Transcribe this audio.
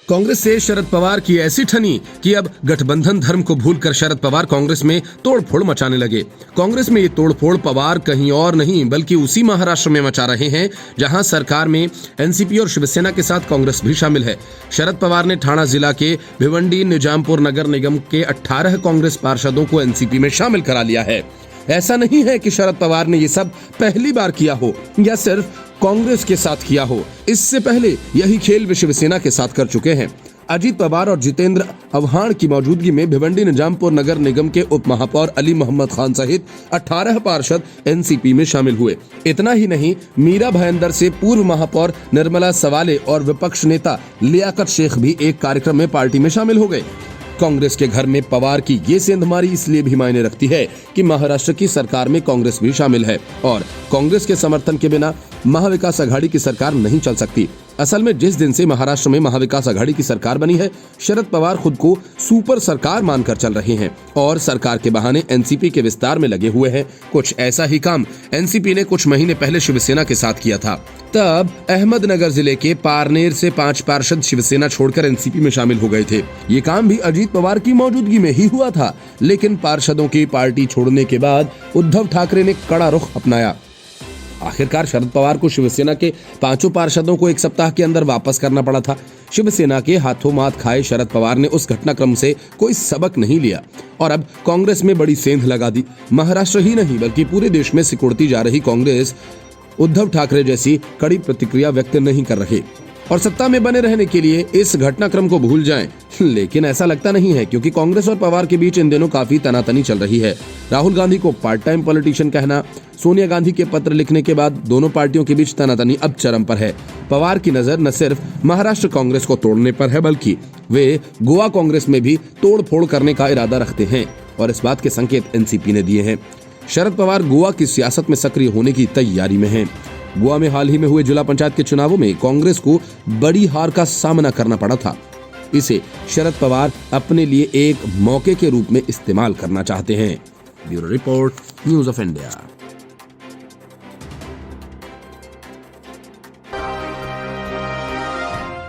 कांग्रेस से शरद पवार की ऐसी ठनी कि अब गठबंधन धर्म को भूलकर शरद पवार कांग्रेस में तोड़फोड़ मचाने लगे। कांग्रेस में ये तोड़फोड़ पवार कहीं और नहीं बल्कि उसी महाराष्ट्र में मचा रहे हैं जहां सरकार में एनसीपी और शिवसेना के साथ कांग्रेस भी शामिल है। शरद पवार ने ठाणा जिला के भिवंडी निजामपुर नगर निगम के 18 कांग्रेस पार्षदों को एनसीपी में शामिल करा लिया है। ऐसा नहीं है कि शरद पवार ने ये सब पहली बार किया हो या सिर्फ कांग्रेस के साथ किया हो। इससे पहले यही खेल वे शिवसेना के साथ कर चुके हैं। अजीत पवार और जितेंद्र आव्हाड की मौजूदगी में भिवंडी निजामपुर नगर निगम के उप महापौर अली मोहम्मद खान सहित 18 पार्षद एनसीपी में शामिल हुए। इतना ही नहीं, मीरा भयंदर से पूर्व महापौर निर्मला सवाले और विपक्ष नेता लियाकत शेख भी एक कार्यक्रम में पार्टी में शामिल हो गए। कांग्रेस के घर में पवार की ये सेंधमारी इसलिए भी मायने रखती है कि महाराष्ट्र की सरकार में कांग्रेस भी शामिल है और कांग्रेस के समर्थन के बिना महाविकास आघाड़ी की सरकार नहीं चल सकती। असल में जिस दिन से महाराष्ट्र में महाविकास आघाड़ी की सरकार बनी है, शरद पवार खुद को सुपर सरकार मानकर चल रहे हैं और सरकार के बहाने एनसीपी के विस्तार में लगे हुए हैं। कुछ ऐसा ही काम एनसीपी ने कुछ महीने पहले शिवसेना के साथ किया था। तब अहमदनगर जिले के पारनेर से 5 पार्षद शिवसेना छोड़कर एनसीपी में शामिल हो गए थे। ये काम भी अजीत पवार की मौजूदगी में ही हुआ था, लेकिन पार्षदों की पार्टी छोड़ने के बाद उद्धव ठाकरे ने कड़ा रुख अपनाया। आखिरकार शरद पवार को शिवसेना के 5 पार्षदों को एक सप्ताह के अंदर वापस करना पड़ा था। शिवसेना के हाथों मात खाए शरद पवार ने उस घटनाक्रम से कोई सबक नहीं लिया और अब कांग्रेस में बड़ी सेंध लगा दी। महाराष्ट्र ही नहीं बल्कि पूरे देश में सिकुड़ती जा रही कांग्रेस उद्धव ठाकरे जैसी कड़ी प्रतिक्रिया व्यक्त नहीं कर रहे और सत्ता में बने रहने के लिए इस घटनाक्रम को भूल जाएं। लेकिन ऐसा लगता नहीं है, क्योंकि कांग्रेस और पवार के बीच इन दिनों काफी तनातनी चल रही है। राहुल गांधी को पार्ट टाइम पॉलिटिशियन कहना, सोनिया गांधी के पत्र लिखने के बाद दोनों पार्टियों के बीच तनातनी अब चरम पर है। पवार की नजर न सिर्फ महाराष्ट्र कांग्रेस को तोड़ने पर है, बल्कि वे गोवा कांग्रेस में भी तोड़ फोड़ करने का इरादा रखते हैं और इस बात के संकेत एनसीपी ने दिए हैं। शरद पवार गोवा की सियासत में सक्रिय होने की तैयारी में हैं। गोवा में हाल ही में हुए जिला पंचायत के चुनावों में कांग्रेस को बड़ी हार का सामना करना पड़ा था। इसे शरद पवार अपने लिए एक मौके के रूप में इस्तेमाल करना चाहते हैं। Bureau report, news of India.